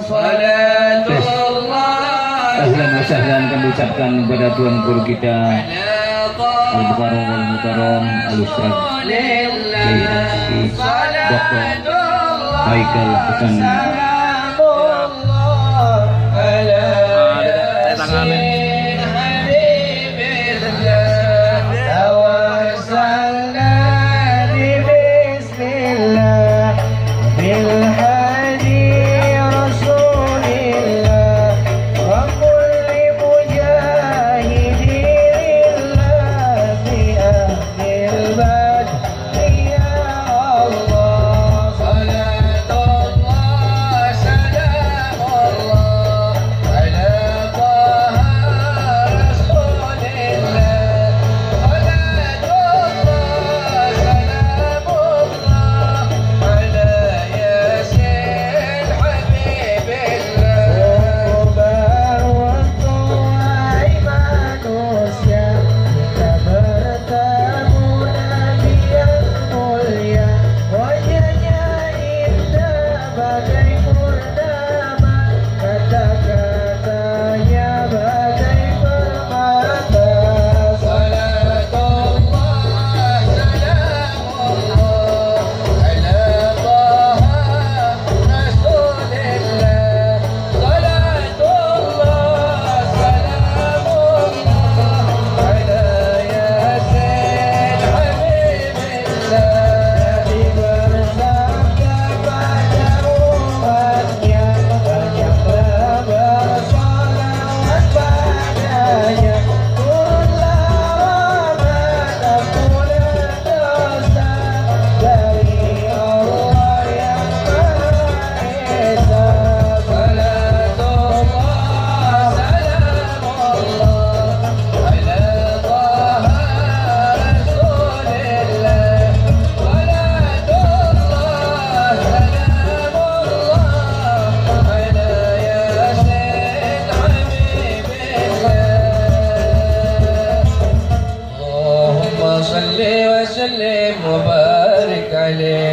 Ahlan wa sahlan kami ucapkan kepada Tuan Guru kita Al-Mukarram Al-Mukarram Al-Ustaz Dr. Haikal Hasan.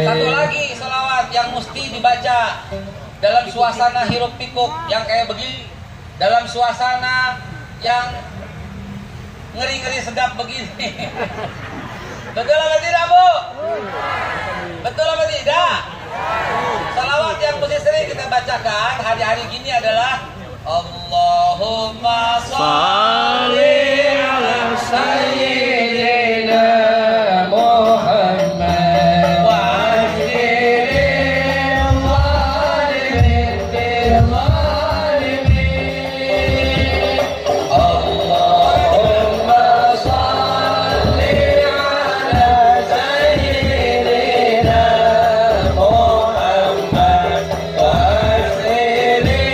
Satu lagi salawat yang mesti dibaca dalam suasana hiruk pikuk yang kayak begini, dalam suasana yang ngeri-ngeri sedap begini. Betul apa tidak, Bu? Betul apa tidak? Salawat yang mesti sering kita bacakan hari-hari gini adalah Allahumma sholli ala sayyidina Muhammad wa ajiril zalimin bil zalimin. Allahumma sholli ala sayyidina Muhammad wa ajiril zalimin bil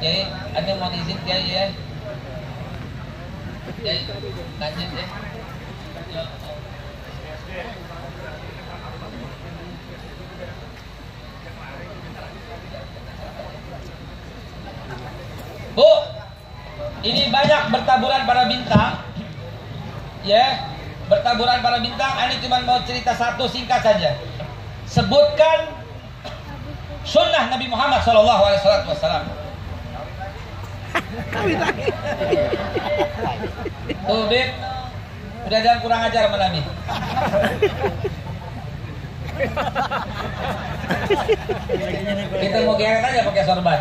Kiai, ada mau izin Kiai ya? Kiai, lanjut ya. Bu, ini banyak bertaburan para bintang, ya, bertaburan para bintang. Ini cuma mau cerita satu singkat saja. Sebutkan sunnah Nabi Muhammad SAW. Tuh Bib, udah jangan kurang ajar sama Nabi. Kita mau geret aja pakai sorban.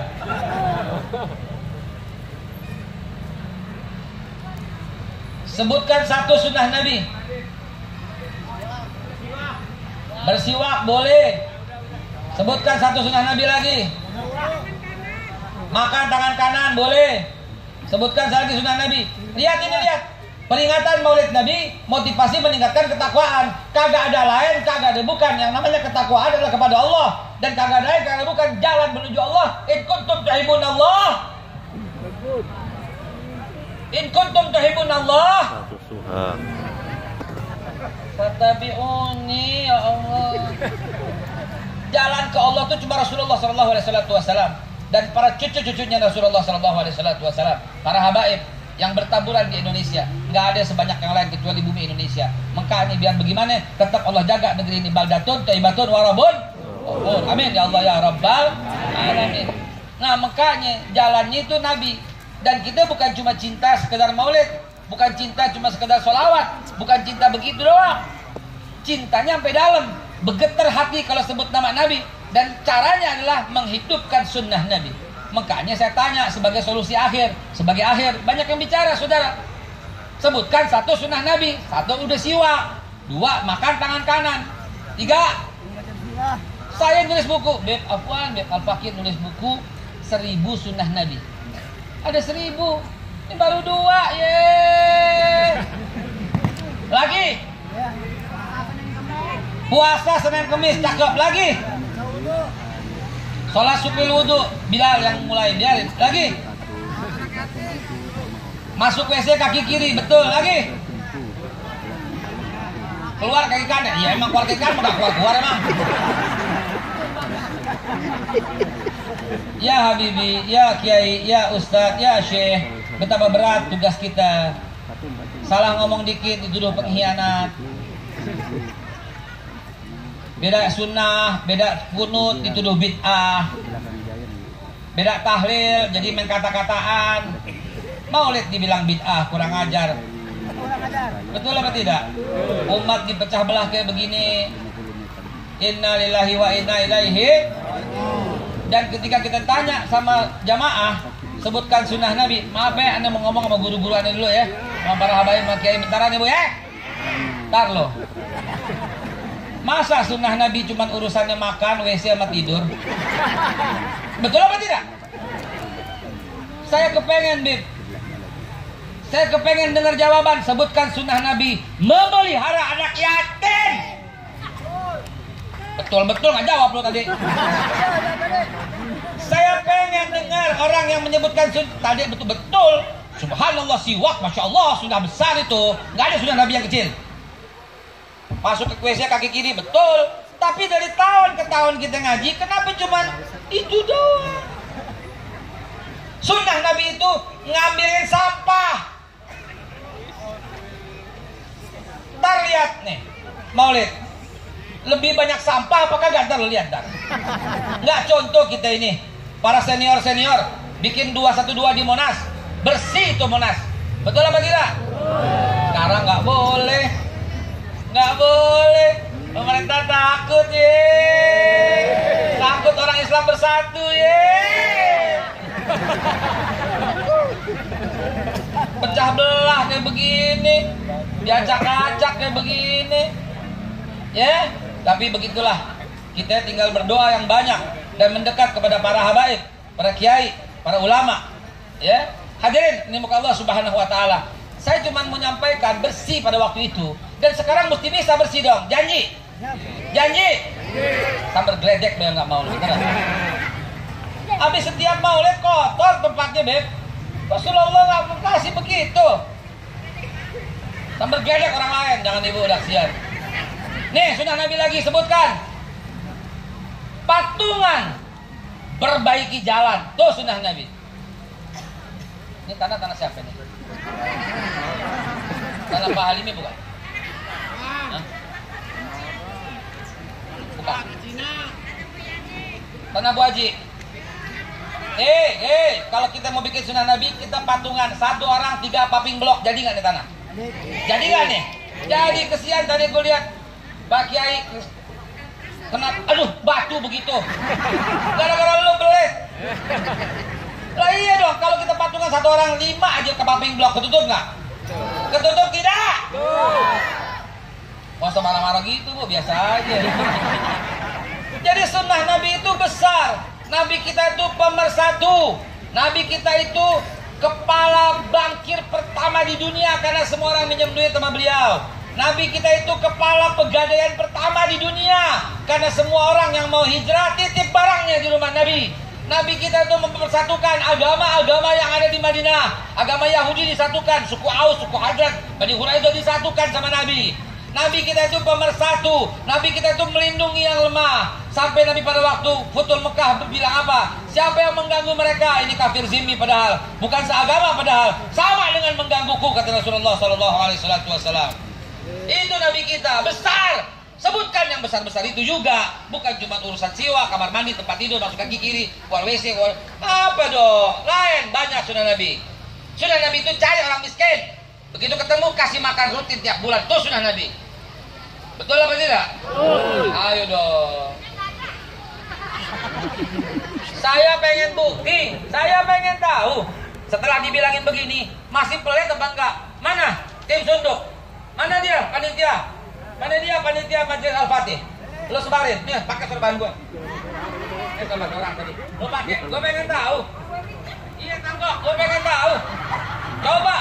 Sebutkan satu sunnah Nabi. Bersiwak boleh. Sebutkan satu sunnah Nabi lagi. Makan tangan kanan boleh. Sebutkan lagi sunnah Nabi. Lihat ini, lihat. Peringatan Maulid Nabi, motivasi meningkatkan ketakwaan. Kagak ada lain, kagak ada bukan. Yang namanya ketakwaan adalah kepada Allah. Dan kagak ada lain, kagak bukan jalan menuju Allah. In kuntum tuhibbun Allah. In kuntum tuhibbun Allah. Fattabi'uni ya Allah. Jalan ke Allah itu cuma Rasulullah SAW dan para cucu-cucunya Rasulullah SAW, para habaib yang bertaburan di Indonesia. Nggak ada sebanyak yang lain kecuali bumi Indonesia. Maka ini biar bagaimana tetap Allah jaga negeri ini, baldatun thayyibatun warabun. Amin ya Allah ya Rabbal alamin. Nah, makanya jalannya itu Nabi. Dan kita bukan cuma cinta sekedar maulid, bukan cinta cuma sekedar sholawat, bukan cinta begitu doang. Cintanya sampai dalam, bergetar hati kalau sebut nama Nabi. Dan caranya adalah menghidupkan sunnah Nabi. Makanya saya tanya sebagai solusi akhir, sebagai akhir, banyak yang bicara saudara. Sebutkan satu sunnah Nabi. Satu, udah siwak. Dua, makan tangan kanan. Tiga, saya nulis buku. Beb Afwan, Beb Al-Fakir nulis buku 1000 sunnah Nabi. Ada 1000. Ini baru 2. Yeay. Lagi. Puasa Senin Kemis, cakep. Lagi. Sholat subuh wudu, Bilal yang mulai, biarin. Lagi. Masuk WC kaki kiri, betul. Lagi. Keluar kaki kanan. Ya emang keluar kaki kanan, enggak keluar emang. Ya Habibi, ya Kiai, ya Ustadz, ya Syekh, betapa berat tugas kita. Salah ngomong dikit dituduh pengkhianat. Beda sunnah, beda kunut dituduh bid'ah. Beda tahlil jadi main kata-kataan. Maulid dibilang bid'ah, kurang ajar. Betul apa tidak? Umat dipecah belah kayak begini. Inna lillahi wa inna ilaihi. Dan ketika kita tanya sama jamaah, sebutkan sunnah Nabi. Maaf ya, Anda mau ngomong sama guru-guru Anda dulu ya, sama para habaib, sama kiai, bentaran ya Bu ya. Ntar loh. Masa sunnah Nabi cuma urusannya makan, WC sama tidur? Betul apa tidak? Saya kepengen, Bib. Saya kepengen dengar jawaban. Sebutkan sunnah Nabi memelihara anak yatim. Betul-betul nggak jawab lo tadi. Saya pengen dengar orang yang menyebutkan tadi betul-betul. Subhanallah siwak, masya Allah sudah besar itu. Nggak ada sunnah Nabi yang kecil. Masuk ke WC kaki kiri, betul. Tapi dari tahun ke tahun kita ngaji, kenapa cuma itu doang? Sunnah Nabi itu ngambilin sampah. Ntar lihat nih, Maulid. Lebih banyak sampah apakah gak? Ntar lihat ntar. Nggak, contoh kita ini, para senior-senior bikin 212 di Monas. Bersih itu Monas. Betul apa tidak? Sekarang nggak boleh. Nggak boleh, pemerintah takut ye, takut orang Islam bersatu ye, pecah belah kayak begini, diacak-acak kayak begini, ya. Tapi begitulah, kita tinggal berdoa yang banyak dan mendekat kepada para habaib, para kiai, para ulama, ya. Hadirin, ini muka Allah Subhanahu Wa Taala. Saya cuma menyampaikan bersih pada waktu itu. Dan sekarang mesti bisa bersih dong. Janji? Janji? Sambil geledek dia nggak mau. Habis setiap maulid kotor tempatnya, Beb. Rasulullah nggak kasih begitu. Sambil geledek orang lain. Jangan ibu udah sian. Nih, sunnah Nabi lagi sebutkan. Patungan perbaiki jalan. Tuh sunnah Nabi. Ini tanah siapa nih? Tanah Pak Halimi bukan? Hah? Bukan. Tanah Bu Haji. Kalau kita mau bikin sunnah Nabi, kita patungan 1 orang 3 paving blok, jadi nggak nih tanah? Jadi nggak nih? Jadi kesian tadi gue lihat Pak Kiai kena, aduh batu begitu, gara-gara lu belit. Lah iya dong, kalau kita patungan 1 orang 5 aja ke paving blok, ketutup nggak? Ketutup tidak? Masa marah-marah gitu Bu, biasa aja. Jadi sunnah Nabi itu besar. Nabi kita itu pemersatu. Nabi kita itu kepala bankir pertama di dunia karena semua orang minjem duit sama beliau. Nabi kita itu kepala pegadaian pertama di dunia karena semua orang yang mau hijrah titip barangnya di rumah Nabi. Nabi kita itu mempersatukan agama-agama yang ada di Madinah. Agama Yahudi disatukan, suku Aus, suku Hadrat, Bani Quraidah disatukan sama Nabi. Nabi kita itu pemersatu. Nabi kita itu melindungi yang lemah. Sampai Nabi pada waktu Futul Mekah berbilang apa? Siapa yang mengganggu mereka? Ini kafir zimmi padahal, bukan seagama padahal, sama dengan menggangguku, kata Rasulullah SAW. Itu Nabi kita besar. Sebutkan yang besar-besar itu juga, bukan cuma urusan siwa, kamar mandi, tempat tidur, masuk kaki kiri, keluar WC, keluar apa dong? Lain banyak sunnah Nabi. Sunnah Nabi itu cari orang miskin. Begitu ketemu kasih makan rutin tiap bulan, itu sunnah Nabi. Betul apa tidak? Ayo dong. Saya pengen bukti, saya pengen tahu. Setelah dibilangin begini, masih pelit apa enggak? Mana tim sunduk? Mana dia panitia? Mana dia panitia Majelis Al-Fatih? Lo sebarin, nih pakai serban gua. Serban orang tadi. Lo pakai, gua pengen tahu. Iya tangkok, gua pengen tahu. Coba.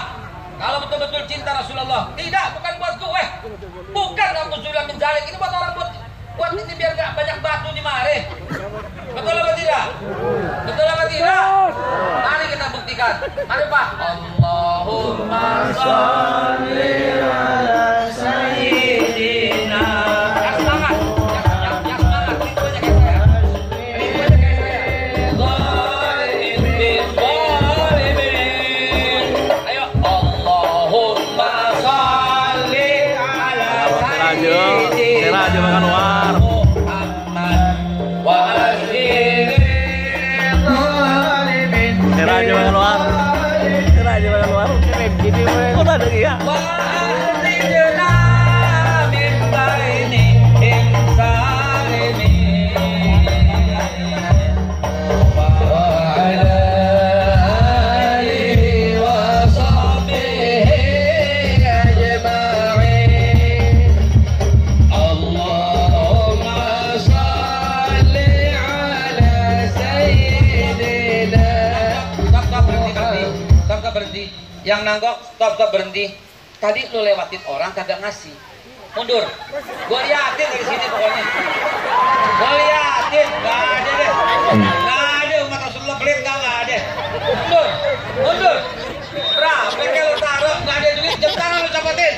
Kalau betul-betul cinta Rasulullah, tidak, bukan buat gue, bukan kamu sudah menjalik, ini buat orang, buat ini biar gak banyak batu di mari. Betul apa tidak? Betul apa tidak? Mari kita buktikan. Mari Pak. Allahumma sholli ala sayyidina. Yang semangat, yang semangat, itu banyak yang saya. Raja makan luar. Raja makan luar. Raja makan luar. Kayak gini kok ada dia. Yang nanggok, stop berhenti. Tadi lu lewatin orang kagak ngasih, mundur. Gua liatin dari sini pokoknya. Gua liatin, nggak ada deh. Nggak ada umat Rasulullah pelit, nggak ada. Mundur. Berapa yang lu taruh, nggak ada duit, jam tangan lu copotin.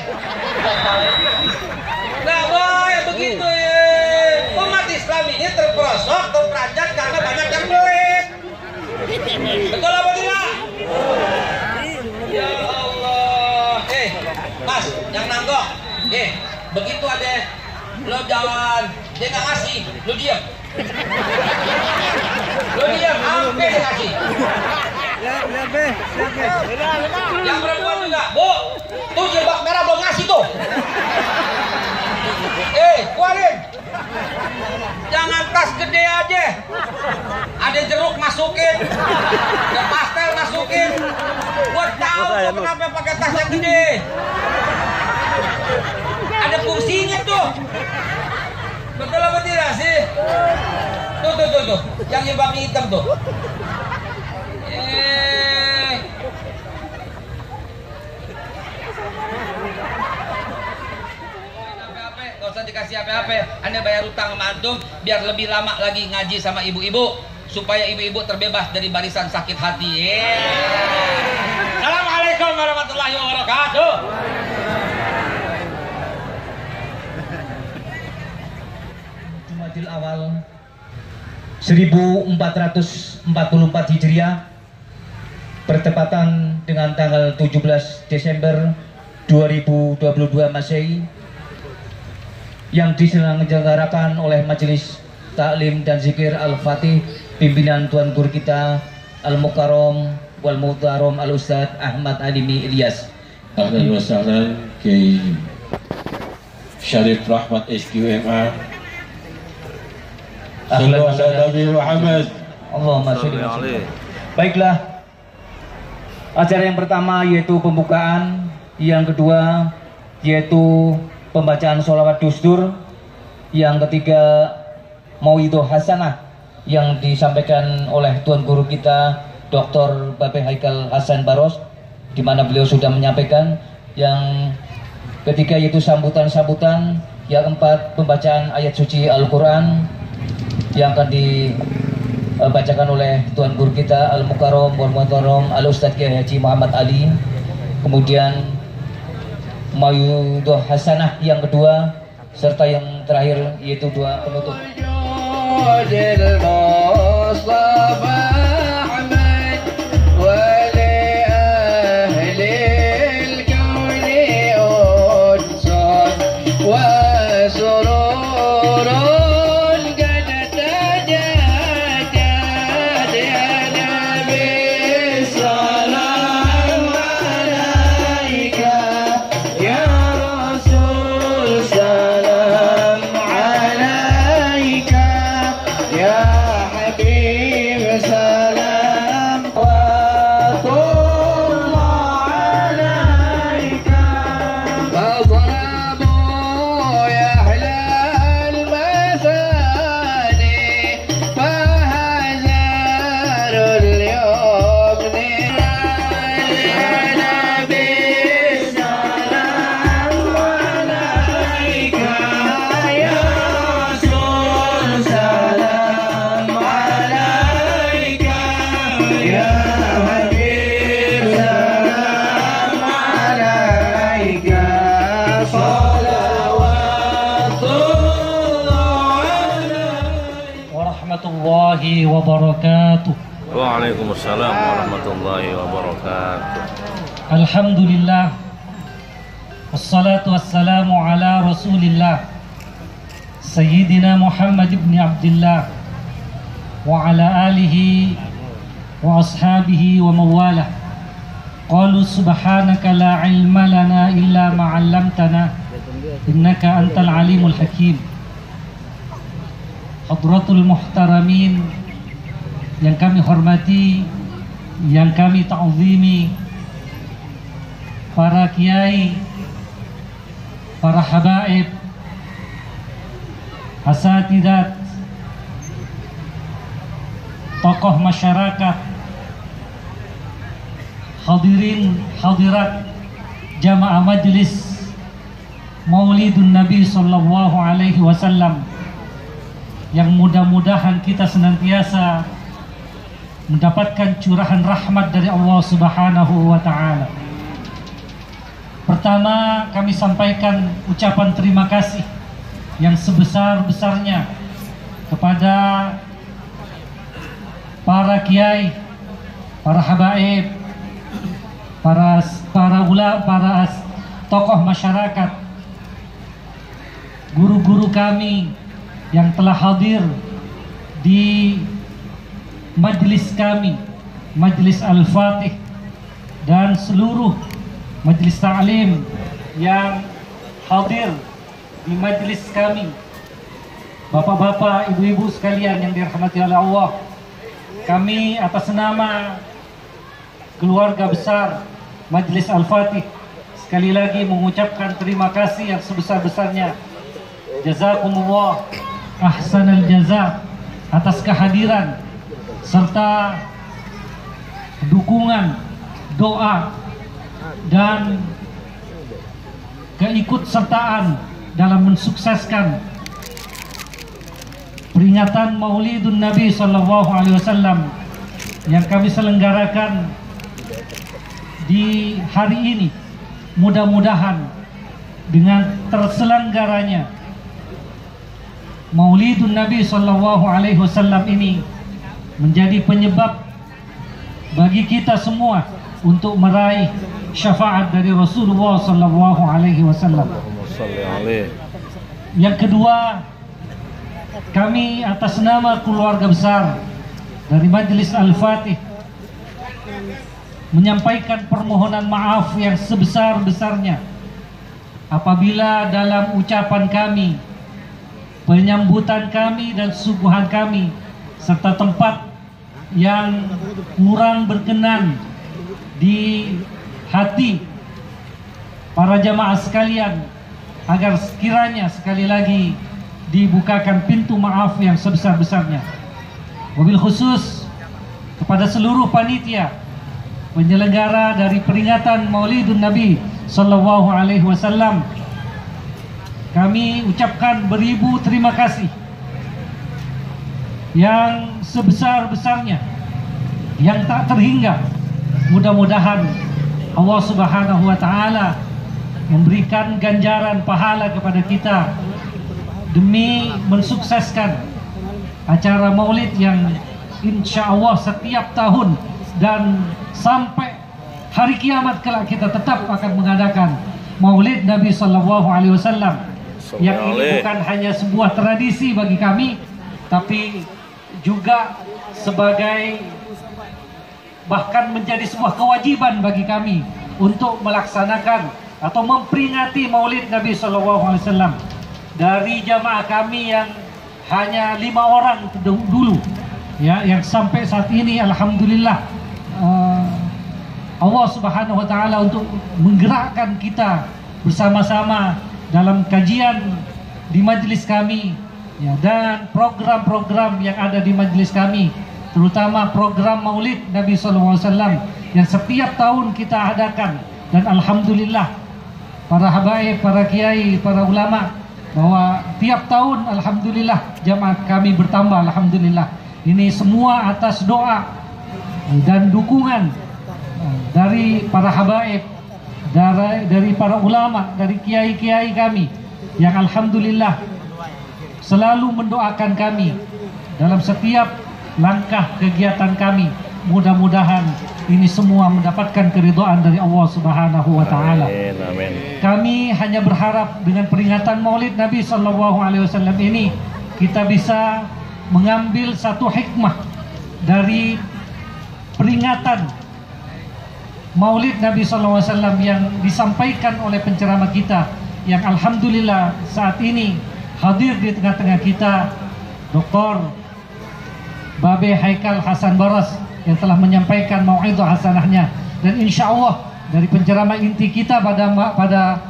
Nggak boleh begitu ya. Umat Islam ini terperosok, terperanjat karena banyak yang pelit. Betul apa tidak? Ya Allah. Mas, yang nanggok. Begitu ada lo jalan, dia nggak ngasih, lo diam. Lo diam, sampai dia ngasih. Yang perempuan juga, Bu. Tuh jilbab merah belum ngasih tuh. Keluarin. Jangan tas gede aja. Ada jeruk masukin, ada pastel masukin. Gua tahu kenapa pakai tas yang gede. Ada fungsinya tuh. Betul apa tidak sih? Tuh. Yang jilbab hitam tuh. Gak usah dikasih apa-apa. Anda bayar utang sama antum biar lebih lama lagi ngaji sama ibu-ibu, supaya ibu-ibu terbebas dari barisan sakit hati. Assalamualaikum warahmatullahi wabarakatuh. Jumadil awal 1444 Hijriah bertepatan dengan tanggal 17 Desember 2022 Masehi, yang diselenggarakan oleh Majelis taklim dan zikir Al-Fatih pimpinan Tuan Guru kita Al-Mukarram wal Muhtaram Al-Ustaz Ahmad Adimi Ilyas. Ahlan wa sahlan Kiai Syarif Rahmat SQMA. Ahlan wa sahlan Nabi Muhammad. Allahumma sholli wa sallim. Baiklah, acara yang pertama yaitu pembukaan, yang kedua yaitu pembacaan sholawat dustur, yang ketiga Mauidhah Hasanah yang disampaikan oleh Tuan Guru kita Dr. Bape Haikal Hasan Baros, di mana beliau sudah menyampaikan. Yang ketiga yaitu sambutan-sambutan, yang keempat pembacaan ayat suci Al-Quran yang akan dibacakan oleh Tuan Guru kita Al-Mukarram wal Muhtaram Al-Ustaz Kiai Haji Muhammad Ali. Kemudian Mauidhah Hasanah yang kedua, serta yang terakhir yaitu doa penutup. warahmatullahi wabarakatuh. Waalaikumsalam warahmatullahi wabarakatuh. Alhamdulillah, wassalatu wassalamu ala rasulillah Sayyidina Muhammad ibn Abdullah wa ala alihi wa ashabihi wa mawalah. Qalu subhanaka la ilma lana illa ma 'allamtana innaka antal alimul hakim. Hadratul muhtaramin yang kami hormati, yang kami ta'zimi, para kiai, para habaib, asatidat, tokoh masyarakat, hadirin hadirat jamaah majlis Maulidun Nabi sallallahu alaihi wasallam, yang mudah-mudahan kita senantiasa mendapatkan curahan rahmat dari Allah Subhanahu wa ta'ala. Pertama, kami sampaikan ucapan terima kasih yang sebesar-besarnya kepada para kiai, para habaib, para ulama, para tokoh masyarakat, guru-guru kami yang telah hadir di majlis kami, majlis Al-Fatih, dan seluruh majlis ta'lim yang hadir di majlis kami. Bapak-bapak, ibu-ibu sekalian yang dirahmati oleh Allah, kami atas nama keluarga besar majlis Al-Fatih sekali lagi mengucapkan terima kasih yang sebesar-besarnya. Jazakumullah ahsanal jaza atas kehadiran serta dukungan, doa, dan keikutsertaan dalam mensukseskan peringatan Maulidun Nabi sallallahu alaihi wasallam yang kami selenggarakan di hari ini. Mudah-mudahan dengan terselenggaranya Maulidun Nabi sallallahu alaihi wasallam ini menjadi penyebab bagi kita semua untuk meraih syafaat dari Rasulullah sallallahu alaihi wasallam. Yang kedua, kami atas nama keluarga besar dari Majelis Al-Fatih menyampaikan permohonan maaf yang sebesar-besarnya apabila dalam ucapan kami, penyambutan kami dan suguhan kami serta tempat yang kurang berkenan di hati para jamaah sekalian, agar sekiranya sekali lagi dibukakan pintu maaf yang sebesar-besarnya. Wabil khusus kepada seluruh panitia penyelenggara dari peringatan Maulidun Nabi Sallallahu Alaihi Wasallam, kami ucapkan beribu terima kasih yang sebesar-besarnya, yang tak terhingga. Mudah-mudahan Allah Subhanahu wa Ta'ala memberikan ganjaran pahala kepada kita demi mensukseskan acara maulid yang insya Allah setiap tahun dan sampai hari kiamat kelak kita tetap akan mengadakan maulid Nabi Sallallahu Alaihi Wasallam, yang ini bukan hanya sebuah tradisi bagi kami, tapi juga sebagai bahkan menjadi sebuah kewajiban bagi kami untuk melaksanakan atau memperingati maulid Nabi Sallallahu Alaihi Wasallam. Dari jamaah kami yang hanya 5 orang dulu, ya, yang sampai saat ini alhamdulillah Allah Subhanahu wa Ta'ala untuk menggerakkan kita bersama-sama dalam kajian di majelis kami, ya, dan program-program yang ada di majelis kami, terutama program Maulid Nabi SAW yang setiap tahun kita adakan. Dan alhamdulillah para habaib, para kiai, para ulama, bahwa tiap tahun alhamdulillah jamaah kami bertambah, alhamdulillah. Ini semua atas doa dan dukungan dari para habaib, dari para ulama, dari kiai-kiai kami yang alhamdulillah selalu mendoakan kami dalam setiap langkah kegiatan kami. Mudah-mudahan ini semua mendapatkan keridhaan dari Allah Subhanahu wa Ta'ala. Kami hanya berharap dengan peringatan Maulid Nabi Sallallahu Alaihi Wasallam ini kita bisa mengambil satu hikmah dari peringatan Maulid Nabi Sallallahu Alaihi Wasallam yang disampaikan oleh penceramah kita, yang alhamdulillah saat ini hadir di tengah-tengah kita Dr. Babe Haikal Hasan Baras yang telah menyampaikan mau'idhah hasanahnya, dan insya Allah dari penceramah inti kita pada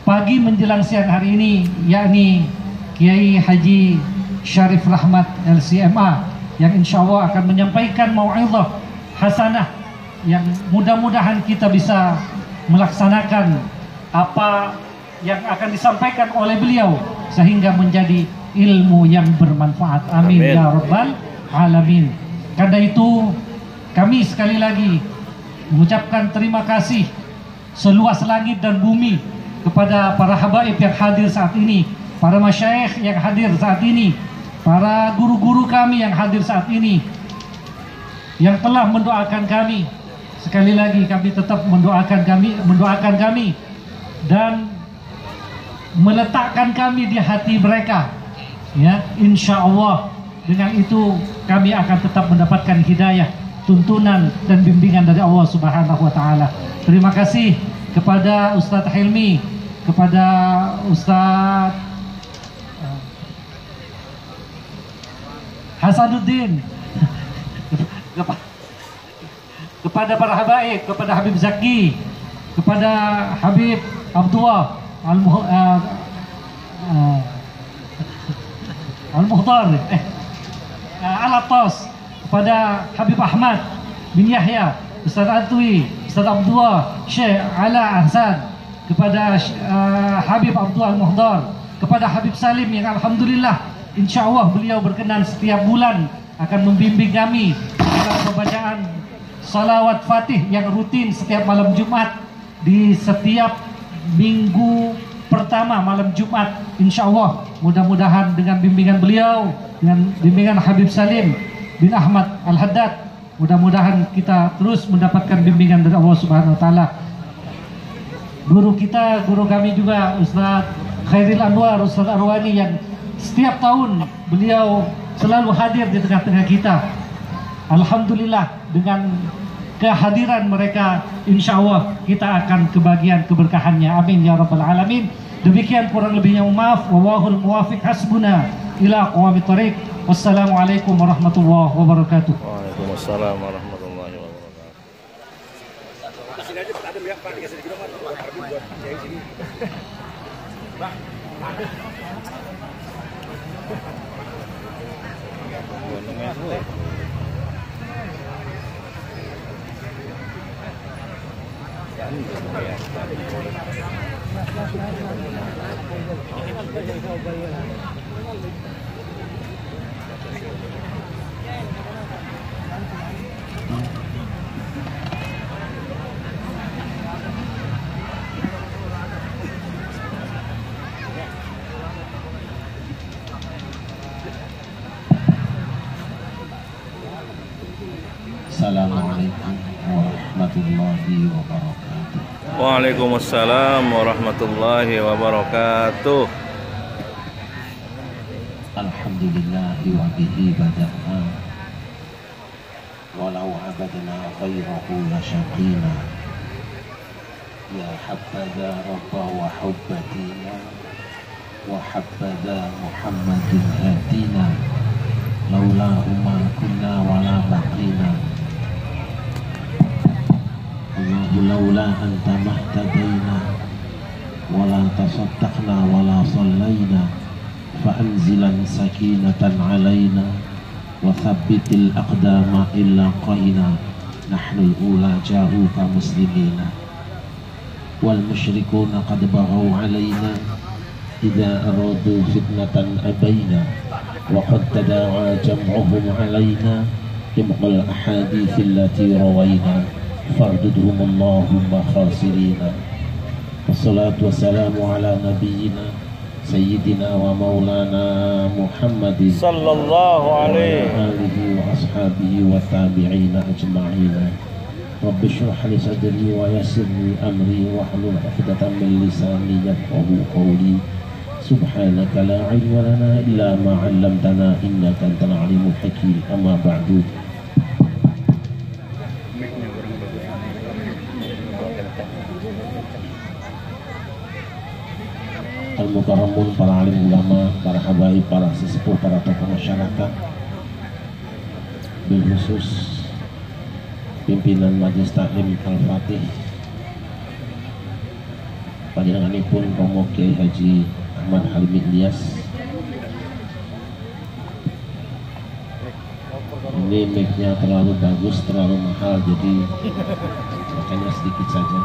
pagi menjelang siang hari ini, yakni Kiai Haji Syarif Rahmat LCMA, yang insya Allah akan menyampaikan mau'idhah hasanah yang mudah-mudahan kita bisa melaksanakan apa yang akan disampaikan oleh beliau sehingga menjadi ilmu yang bermanfaat. Amin, amin. Ya Rabbal Alamin. Karena itu kami sekali lagi mengucapkan terima kasih seluas langit dan bumi kepada para habaib yang hadir saat ini, para masyayikh yang hadir saat ini, para guru-guru kami yang hadir saat ini, yang telah mendoakan kami. Sekali lagi kami tetap mendoakan kami dan meletakkan kami di hati mereka, ya, insya Allah. Dengan itu kami akan tetap mendapatkan hidayah, tuntunan dan bimbingan dari Allah Subhanahu wa Ta'ala. Terima kasih kepada Ustadz Hilmi, kepada Ustadz Hasanuddin, kepada para habaib, kepada Habib Zaki, kepada Habib Abdullah Al-Muhtar Al-Attas, kepada Habib Ahmad bin Yahya, Ustaz Atwi, Ustaz Abdullah, Syekh Ala Ahsan, kepada Habib Abdullah Al-Muhdar, kepada Habib Salim yang alhamdulillah insya Allah beliau berkenan setiap bulan akan membimbing kami dalam pembacaan salawat fatih yang rutin setiap malam Jumat di setiap minggu pertama malam Jumat, insya Allah. Mudah-mudahan dengan bimbingan beliau, dengan bimbingan Habib Salim bin Ahmad Al-Haddad, mudah-mudahan kita terus mendapatkan bimbingan dari Allah Subhanahu wa Ta'ala. Guru kita, guru kami juga Ustaz Khairil Anwar, Ustaz Arwani yang setiap tahun beliau selalu hadir di tengah-tengah kita. Alhamdulillah, dengan kehadiran mereka insya Allah kita akan kebagian keberkahannya. Amin ya rabbal alamin. Demikian kurang lebihnya maaf. Wallahul muwafiq, hasbuna ila aqwamit thoriq. Wassalamualaikum warahmatullahi wabarakatuh. Waalaikumsalam warahmatullahi wabarakatuh. Assalamualaikum warahmatullahi wabarakatuh. Waalaikumsalam warahmatullahi wabarakatuh. Alhamdulillahi wa bihi bada'na walau abadna ghairahu lasyaqina ya habbadha rabba wa hubbatina wa habbadha muhammadin hadina laulahuma kunna wala baqina Allahu laula anta mahtadaina wala tasaddaqna wala sallaina fa'anzilan sakinatan alaina wa thabbitil aqdama illa qaina nahnul ula ja'uka muslimina wal musyrikuna qad baghaw alaina idza aradu fitnatan abaina wa qad tada'a jam'uhum alaina imqal ahadith allati rawaina fardudhum Allahumma khasirina. Wassalatu wassalamu ala nabiyyina sayyidina wa maulana Muhammadin Sallallahu alaihi alihi wa ashabihi wa tabi'ina ajma'ina. Rabbi shrah li sadri wa yassir li amri wa hlul 'uqdatam min lisani yafqahu qawli. Subhanaka la 'ilma lana illa ma 'allamtana innaka antal 'alimul hakim. Amma ba'du. Al-Mukarramun, para alim ulama, para habaib, para sesepuh, para tokoh masyarakat, bil khusus pimpinan Majelis Taklim Al-Fatih, panjenenganipun Romo Kiai Haji Ahmad Halim Ilyas. Ini mic-nya terlalu bagus, terlalu mahal, jadi makanya sedikit saja.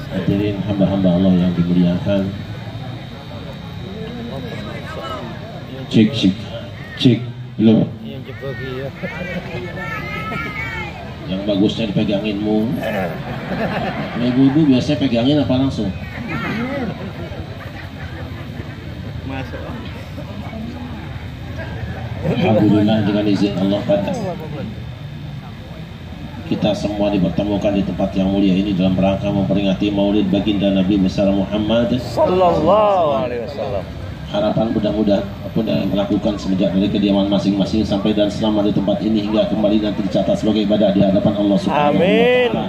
Hadirin hamba-hamba Allah yang dimuliakan. Cek belum. Yang bagusnya dipeganginmu. Nah, ibu-ibu biasanya pegangin apa langsung? Masuk. Alhamdulillah, dengan izin Allah pada kita semua dipertemukan di tempat yang mulia ini dalam rangka memperingati Maulid baginda Nabi besar Muhammad Sallallahu alaihi wasallam. Harapan mudah-mudahan apapun yang melakukan semenjak dari kediaman masing-masing sampai dan selama di tempat ini hingga kembali nanti dicatat sebagai ibadah di hadapan Allah Subhanahu wa taala.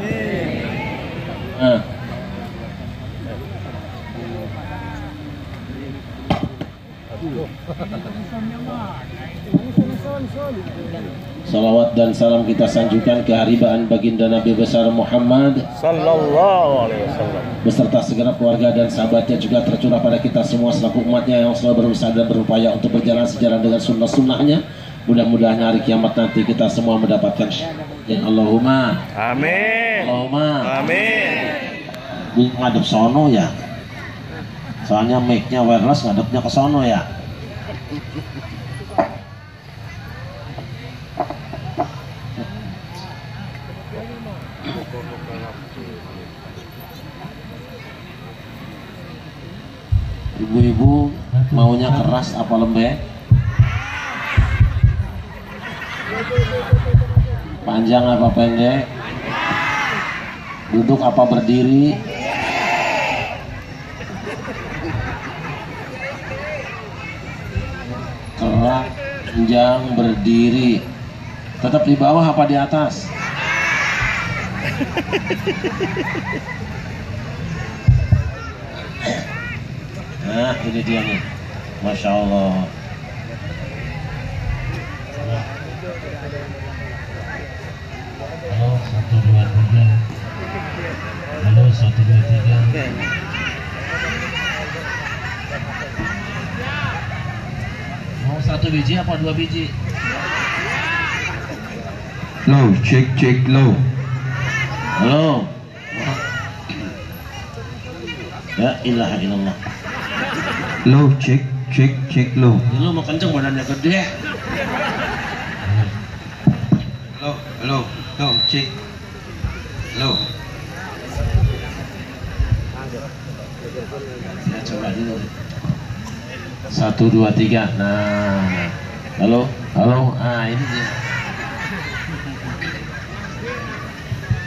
Salawat dan salam kita sanjungkan ke haribaan baginda Nabi besar Muhammad Sallallahu alaihi wasallam beserta segenap keluarga dan sahabatnya, juga tercurah pada kita semua selaku umatnya yang selalu berusaha dan berupaya untuk berjalan sejalan dengan sunnah-sunnahnya. Mudah-mudahan hari kiamat nanti kita semua mendapatkan syafaat. Allahumma amin. Allahumma Amin. Gue ngadep sono ya, soalnya mic-nya wireless, ngadepnya ke sono ya. Ibu-ibu maunya keras apa lembek? Panjang apa pendek? Duduk apa berdiri? Tolong panjang berdiri. Tetap di bawah apa di atas? Nah, ini dia nih. Masya Allah. Halo, 1, 2, 3. Halo, 1, 2, 3. Mau 1 biji apa 2 biji? Low, cek low. Halo. Ya ilaha illallah. Low, cek low. Ini lu mau kenceng badannya gede. Low, cek low. Ya coba dulu. 1, 2, 3. Nah. Halo. Ah, ini dia.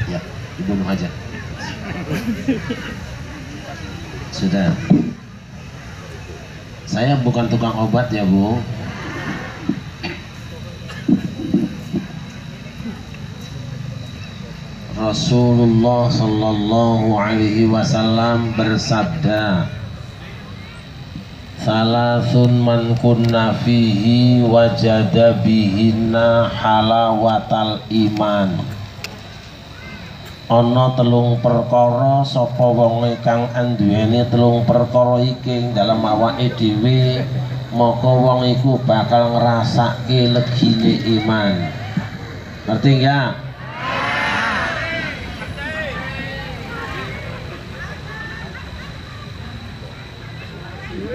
Ya, dibunuh aja. Sudah. Saya bukan tukang obat ya, Bu. Rasulullah sallallahu alaihi wasallam bersabda, "Salasun man kunna fihi wajada bihinna halawatal iman." Ana telung perkara sapa wonge kang anduweni telung perkara iki dalam awake dhewe, maka wong iku bakal ngrasake legine iman. Ngerti enggak?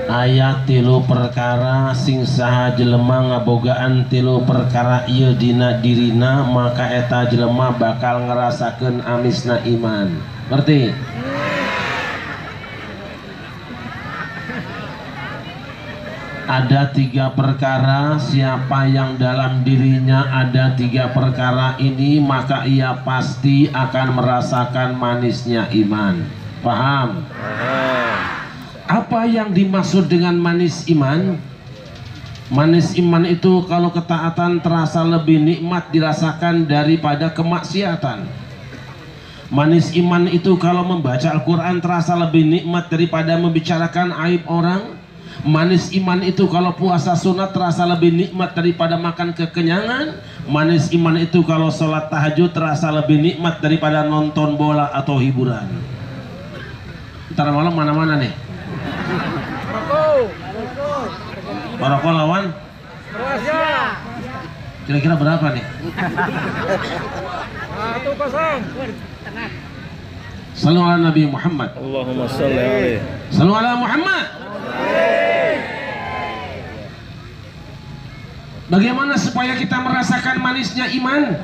Ayat 3 perkara sing saha jelema ngabogaan 3 perkara ieu dina dirina, maka eta jelema bakal ngerasakeun amisna iman. Ngerti? Ada 3 perkara, siapa yang dalam dirinya ada 3 perkara ini, maka ia pasti akan merasakan manisnya iman. Paham? Apa yang dimaksud dengan manis iman? Manis iman itu kalau ketaatan terasa lebih nikmat dirasakan daripada kemaksiatan. Manis iman itu kalau membaca Al-Quran terasa lebih nikmat daripada membicarakan aib orang. Manis iman itu kalau puasa sunat terasa lebih nikmat daripada makan kekenyangan. Manis iman itu kalau sholat tahajud terasa lebih nikmat daripada nonton bola atau hiburan. Ntar malam mana-mana nih? Maroko lawan kira-kira berapa nih? 1-0. Salu ala Nabi Muhammad. Allahumma sholli alaihi. Salu ala Muhammad. Bagaimana supaya kita merasakan manisnya iman?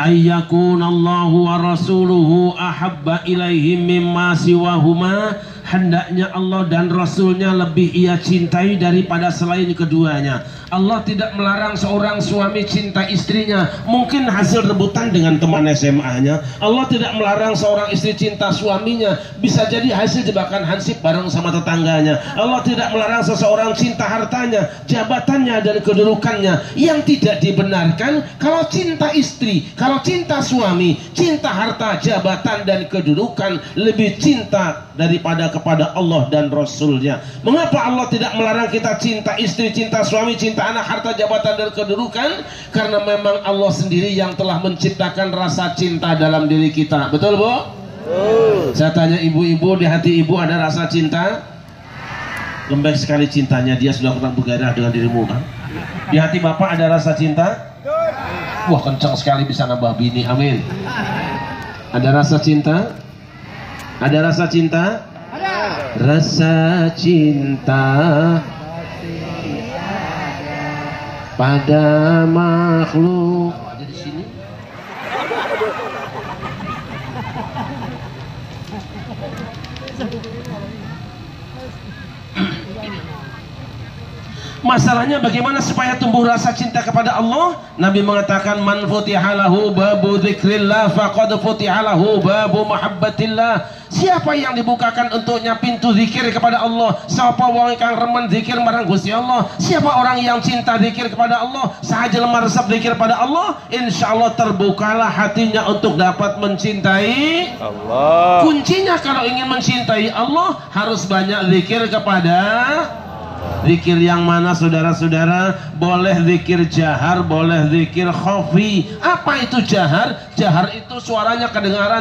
Ayyakunallahu wa rasuluhu ahabba ilaihim mimma siwahuma. Hendaknya Allah dan Rasulnya lebih ia cintai daripada selain keduanya. Allah tidak melarang seorang suami cinta istrinya, mungkin hasil rebutan dengan teman SMA-nya. Allah tidak melarang seorang istri cinta suaminya, bisa jadi hasil jebakan hansip bareng sama tetangganya. Allah tidak melarang seseorang cinta hartanya, jabatannya dan kedudukannya. Yang tidak dibenarkan kalau cinta istri, kalau cinta suami, cinta harta, jabatan dan kedudukan lebih cinta daripada kepada Allah dan Rasulnya. Mengapa Allah tidak melarang kita cinta istri, cinta suami, cinta anak, harta, jabatan dan kedudukan? Karena memang Allah sendiri yang telah menciptakan rasa cinta dalam diri kita. Betul, Bu? Saya tanya ibu-ibu, di hati ibu ada rasa cinta? Lembek sekali cintanya, dia sudah pernah bergairah dengan dirimu kan? Di hati bapak ada rasa cinta? Wah, kencang sekali bisa nambah bini, amin. Ada rasa cinta? Ada rasa cinta? Ada. Rasa cinta pada makhluk. Ada di sini. Masalahnya bagaimana supaya tumbuh rasa cinta kepada Allah? Nabi mengatakan man futihalahu babu dzikrillah faqad futihalahu babu mahabbatillah. Siapa yang dibukakan untuknya pintu zikir kepada Allah, siapa wong kang remen zikir marang Gusti Allah, siapa orang yang cinta zikir kepada Allah, sahaja lemah resep zikir pada Allah, insyaallah terbukalah hatinya untuk dapat mencintai Allah. Kuncinya kalau ingin mencintai Allah harus banyak zikir kepada zikir yang mana saudara-saudara? Boleh zikir jahar, boleh zikir khafi. Apa itu jahar? Jahar itu suaranya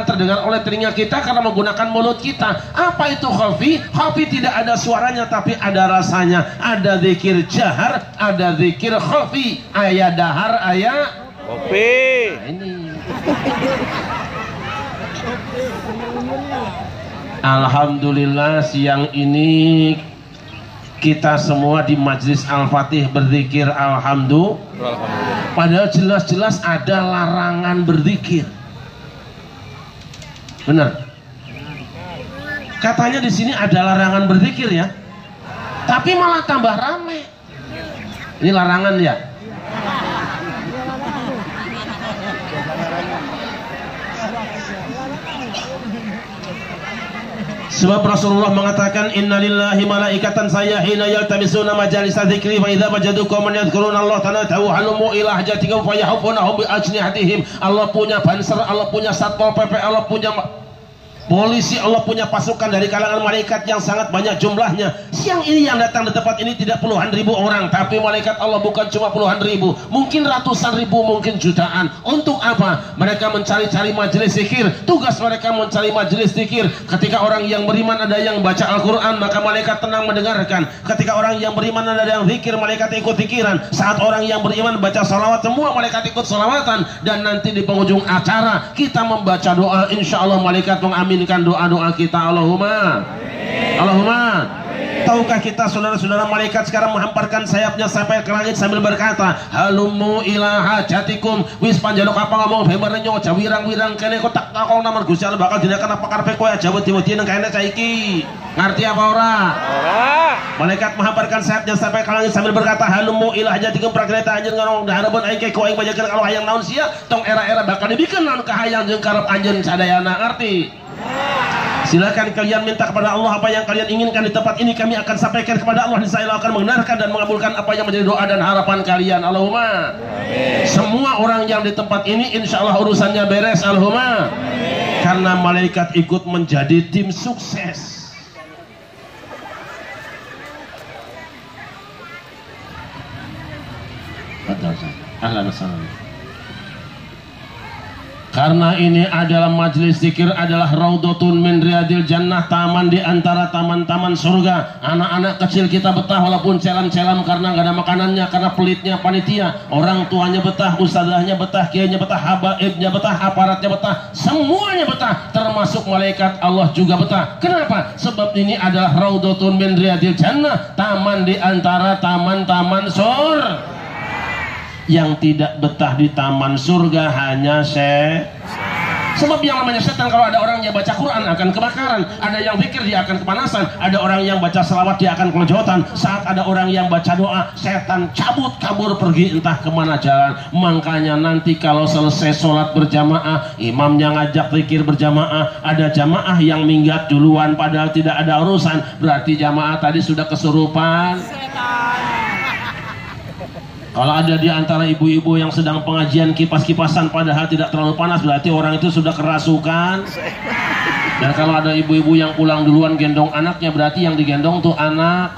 terdengar oleh telinga kita karena menggunakan mulut kita. Apa itu khafi? Khafi tidak ada suaranya tapi ada rasanya. Ada zikir jahar, ada zikir khafi. Ayat dahar, ayat khafi. Nah, ini alhamdulillah siang ini kita semua di Majlis Al-Fatih berzikir alhamdulillah. Padahal jelas-jelas ada larangan berzikir. Benar. Katanya di sini ada larangan berzikir ya. Tapi malah tambah rame. Ini larangan ya. Sebab Rasulullah mengatakan innalillahi malaikatan sayyahina yaltamisuna majalisa dzikri fa idza wajadu qauman yadhkuruna Allah tanatahu halumu ila hajatihim fa yahfunahum bi ajnihatihim. Allah punya banser, Allah punya satpol PP, Allah punya polisi, Allah punya pasukan dari kalangan malaikat yang sangat banyak jumlahnya. Siang ini yang datang di tempat ini tidak puluhan ribu orang, tapi malaikat Allah bukan cuma puluhan ribu, mungkin ratusan ribu, mungkin jutaan. Untuk apa? Mereka mencari-cari majelis zikir. Tugas mereka mencari majelis zikir. Ketika orang yang beriman ada yang baca Al-Quran, maka malaikat tenang mendengarkan. Ketika orang yang beriman ada yang zikir, malaikat ikut zikiran. Saat orang yang beriman baca salawat, semua malaikat ikut salawatan. Dan nanti di penghujung acara kita membaca doa, insya Allah malaikat mengaminkan doa-doa kita. Allahumma amin. Allahumma amin. Tahukah kita saudara-saudara, malaikat sekarang menghamparkan sayapnya sampai ke langit sambil berkata halumu ila hajatikum. Wis panjaluk apa ngomong bemerenyo jawirang-wirang kene kotak takong namar Gusti Allah bakal dinakan apa karepe kowe aja wedi-wedi nang kene saiki. Ngerti apa ora? Ora. Malaikat menghamparkan sayapnya sampai ke langit sambil berkata halumu ila hajatikum prakreta anjeun ngarong dahareun aing keko aing bajakeun kalau hayang naon sia tong era-era bakal dibikeun naon kahayang jeung karep anjeun sadayana. Ngerti? Silakan kalian minta kepada Allah apa yang kalian inginkan di tempat ini, kami akan sampaikan kepada Allah. Insya Allah akan membenarkan dan mengabulkan apa yang menjadi doa dan harapan kalian. Allahumma amin. Semua orang yang di tempat ini insya Allah urusannya beres. Allahumma amin. Karena malaikat ikut menjadi tim sukses. Ahlan wa sahlan. Karena ini adalah majelis zikir, adalah raudhatun min riyadil jannah, taman di antara taman-taman surga. Anak-anak kecil kita betah walaupun celam-celam karena nggak ada makanannya, karena pelitnya panitia. Orang tuanya betah, ustazahnya betah, kiainya betah, habaibnya betah, aparatnya betah, semuanya betah, termasuk malaikat Allah juga betah. Kenapa? Sebab ini adalah raudhatun min riyadil jannah, taman di antara taman-taman surga. Yang tidak betah di taman surga hanya sebab yang namanya setan. Kalau ada orang yang baca Quran akan kebakaran, ada yang zikir dia akan kepanasan, ada orang yang baca selawat dia akan kelejotan. Saat ada orang yang baca doa, setan cabut kabur pergi entah kemana jalan. Makanya nanti kalau selesai sholat berjamaah, imamnya ngajak zikir berjamaah, ada jamaah yang minggat duluan padahal tidak ada urusan, berarti jamaah tadi sudah kesurupan. Kalau ada di antara ibu-ibu yang sedang pengajian kipas-kipasan padahal tidak terlalu panas, berarti orang itu sudah kerasukan. Dan kalau ada ibu-ibu yang pulang duluan gendong anaknya, berarti yang digendong tuh anak.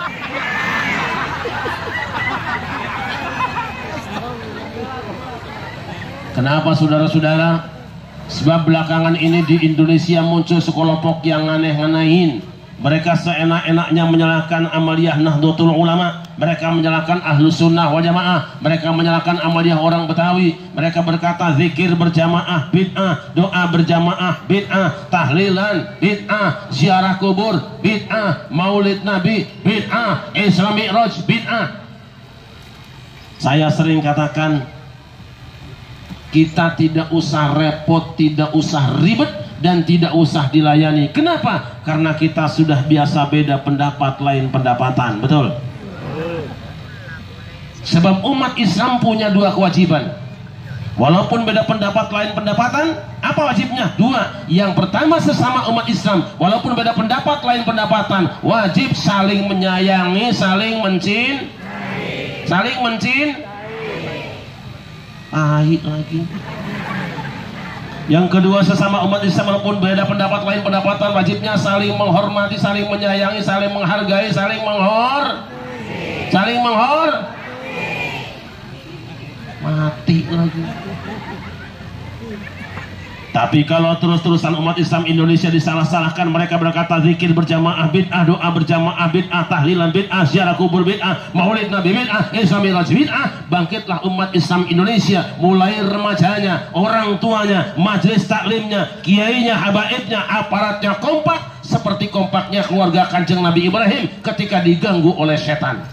Kenapa saudara-saudara? Sebab belakangan ini di Indonesia muncul sekelompok yang aneh-anehin. Mereka seenak-enaknya menyalahkan amaliyah Nahdlatul Ulama, mereka menyalahkan Ahlus Sunnah wal Jamaah, mereka menyalahkan amaliyah orang Betawi. Mereka berkata zikir berjamaah bid'ah, doa berjamaah bid'ah, tahlilan bid'ah, ziarah kubur bid'ah, maulid Nabi bid'ah, Isra Mi'raj bid'ah. Saya sering katakan, kita tidak usah repot, tidak usah ribet, dan tidak usah dilayani. Kenapa? Karena kita sudah biasa beda pendapat lain pendapatan. Betul? Sebab umat Islam punya dua kewajiban. Walaupun beda pendapat lain pendapatan, apa wajibnya? Dua. Yang pertama, sesama umat Islam, walaupun beda pendapat lain pendapatan, wajib saling menyayangi, saling Pahit lagi. Yang kedua, sesama umat Islam walaupun beda pendapat lain pendapatan, wajibnya saling menghormati, saling menyayangi, saling menghargai, saling mati lagi. Tapi kalau terus-terusan umat Islam Indonesia disalah-salahkan, mereka berkata zikir berjamaah bid'ah, doa berjamaah bid'ah, tahlilan bid'ah, ziarah kubur bid'ah, maulid nabi bid'ah, Isra Mi'raj bid'ah, bangkitlah umat Islam Indonesia, mulai remajanya, orang tuanya, majelis taklimnya, kiainya, habaibnya, aparatnya kompak seperti kompaknya keluarga Kanjeng Nabi Ibrahim ketika diganggu oleh setan.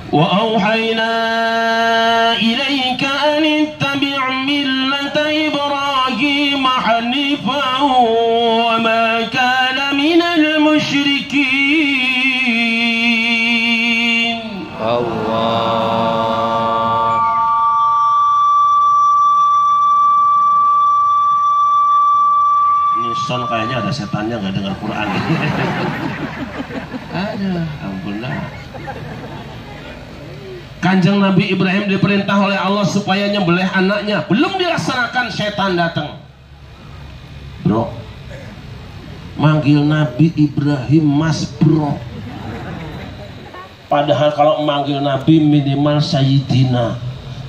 وَأَوْحَيْنَا إِلَيْكَ أَنِ اتَّبِعْ مِلَّةَ إِبْرَاهِيمَ حَنِيفًا وَمَا كَانَ مِنَ الْمُشْرِكِينَ. Allah. Ini son kayaknya ada setannya nggak dengar Quran. Aduh, ampun dah. Kanjeng Nabi Ibrahim diperintah oleh Allah supaya nyembelih anaknya, belum dilaksanakan setan datang. Bro, manggil Nabi Ibrahim Mas Bro. Padahal kalau manggil Nabi minimal Sayyidina.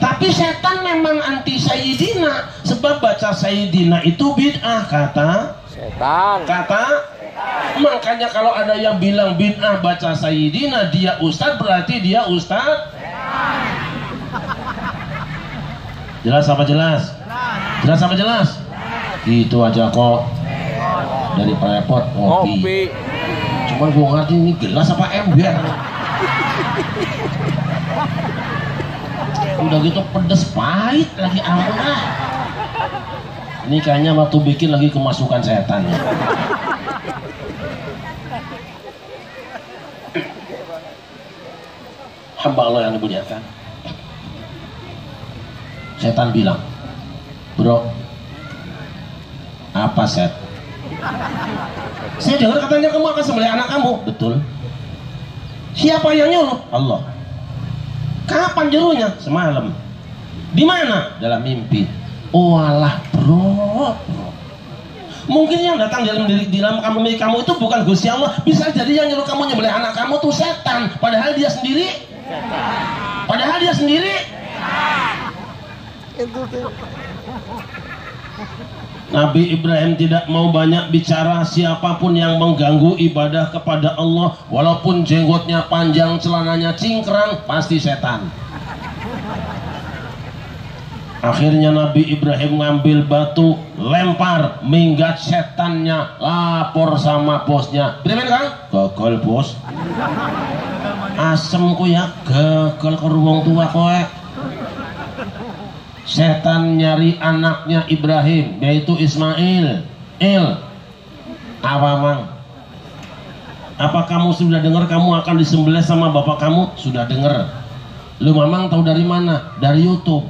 Tapi setan memang anti Sayyidina, sebab baca Sayyidina itu bid'ah, kata setan. Makanya kalau ada yang bilang bid'ah baca Sayyidina, dia ustadz, berarti dia ustadz. Jelas apa jelas? Jelas apa jelas? Gitu aja kok. Dari prepot ngopi. Cuman gue ngerti ini gelas apa ember. Udah gitu pedes pahit lagi, ampun lah. Ini kayaknya waktu bikin lagi kemasukan setan ya. Hamba Allah yang dimuliakan. Setan bilang, bro, apa set? Saya dengar katanya kamu akan sembelih anak kamu. Betul. Siapa yang nyuruh? Allah. Kapan nyuruhnya? Semalam. Di mana? Dalam mimpi. Oh alah bro. Mungkin yang datang dalam milik kamu itu bukan Gusti Allah. Bisa jadi yang nyuruh kamu nyembelih anak kamu tuh setan. Padahal dia sendiri. Nabi Ibrahim tidak mau banyak bicara. Siapapun yang mengganggu ibadah kepada Allah, walaupun jenggotnya panjang, celananya cingkrang, pasti setan. Akhirnya Nabi Ibrahim ngambil batu, lempar, minggat setannya, lapor sama bosnya. Berapa kan? Gagal bos. Asem ku ya, gagal ke ruang tua kowe. Setan nyari anaknya Ibrahim, yaitu Ismail. Apa mang? Apa kamu sudah dengar kamu akan disembelih sama bapak kamu? Sudah dengar. Lu mamang tahu dari mana? Dari YouTube.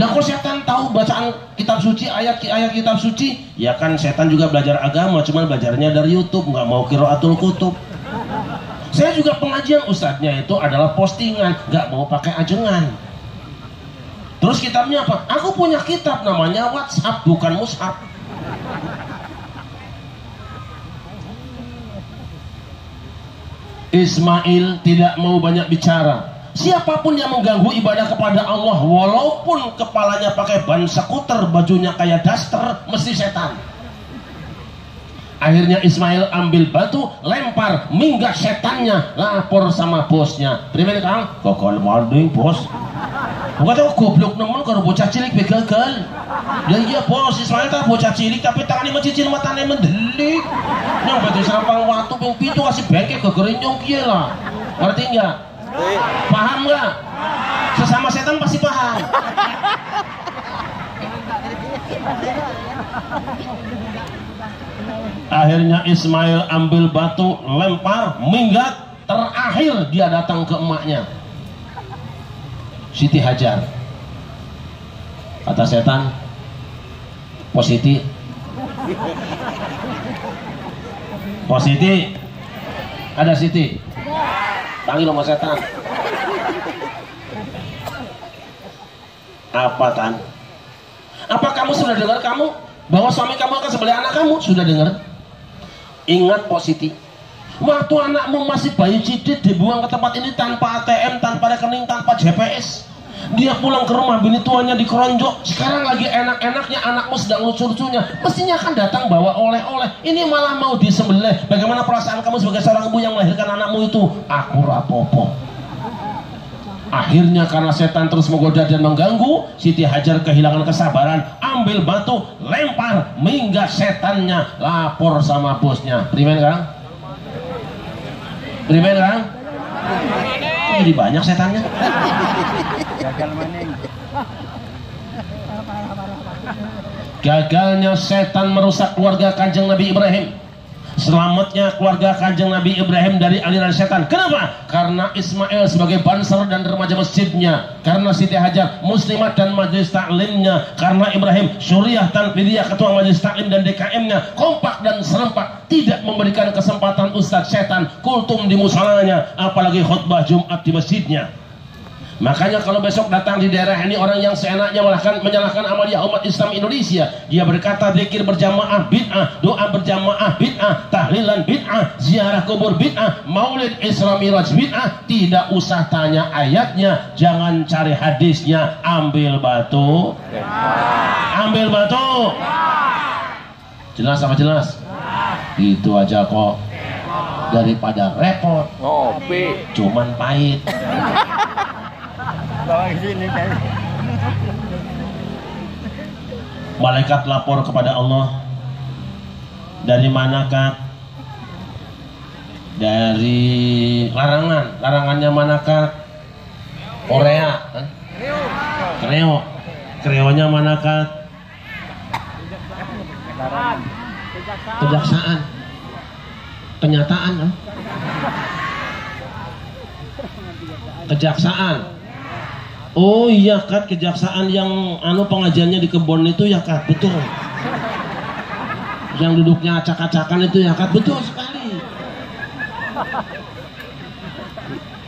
Lah kok setan tahu bacaan kitab suci, ayat-ayat kitab suci? Ya kan setan juga belajar agama, cuman belajarnya dari YouTube, nggak mau qiraatul kutub. Saya juga pengajian, ustadznya itu adalah postingan, nggak mau pakai ajengan. Terus kitabnya apa? Aku punya kitab namanya WhatsApp, bukan mushaf. Ismail tidak mau banyak bicara. Siapapun yang mengganggu ibadah kepada Allah, walaupun kepalanya pakai ban skuter, bajunya kayak daster, mesti setan. Akhirnya Ismail ambil batu, lempar, minggat setannya, lapor sama bosnya. Primen kang? Gagal manding bos. Bukan tahu goblok nemen kalau bocah cilik begagal. Ya iya bos, Ismail tak bocah cilik tapi tangannya mencicil, matanya mendelik. Yang batu sampang waktu ping pitu kasih bengkek gegerinyong kia lah. Ngerti nggak? Paham nggak? Sesama setan pasti paham. Akhirnya Ismail ambil batu, lempar, minggat. Terakhir dia datang ke emaknya, Siti Hajar. Kata setan, Positi, ada Siti, panggil sama setan. Apa Tan? Apa kamu sudah dengar bahwa suami kamu akan sembelih anak kamu? Sudah dengar? Ingat Positi, waktu anakmu masih bayi cidit dibuang ke tempat ini tanpa ATM, tanpa rekening, tanpa GPS. Dia pulang ke rumah, bini tuanya dikeronjok. Sekarang lagi enak-enaknya anakmu sedang lucu-lucunya, mestinya akan datang bawa oleh-oleh. Ini malah mau disembelih. Bagaimana perasaan kamu sebagai seorang ibu yang melahirkan anakmu itu? Aku rapopo. Akhirnya karena setan terus menggoda dan mengganggu, Siti Hajar kehilangan kesabaran, ambil batu, lempar, minggat setannya, lapor sama bosnya. Primen Kang? Primen Kang? Jadi banyak setannya. Gagalnya setan merusak keluarga Kanjeng Nabi Ibrahim. Selamatnya keluarga Kanjeng Nabi Ibrahim dari aliran setan. Kenapa? Karena Ismail sebagai banser dan remaja masjidnya, karena Siti Hajar muslimat dan majelis taklimnya, karena Ibrahim Suriah Tanfidiyah ketua majelis taklim dan DKM-nya kompak dan serempak, tidak memberikan kesempatan ustadz setan kultum di musolanya, apalagi khutbah Jumat di masjidnya. Makanya kalau besok datang di daerah ini orang yang seenaknya menyalahkan amaliyah umat Islam Indonesia, dia berkata zikir berjamaah bid'ah, doa berjamaah bid'ah, tahlilan bid'ah, ziarah kubur bid'ah, maulid Isra Miraj bid'ah, tidak usah tanya ayatnya, jangan cari hadisnya, ambil batu. Ambil batu. Jelas apa jelas? Itu aja kok. Daripada repot, cuman pahit. Malaikat lapor kepada Allah, dari manakah? Dari larangannya manakah? Korea, Kreonya manakah? Kejaksaan, kenyataan, kejaksaan. Oh iya Kat, kejaksaan yang pengajiannya di kebon itu ya Kat, betul. Yang duduknya acak-acakan itu ya Kat, betul sekali.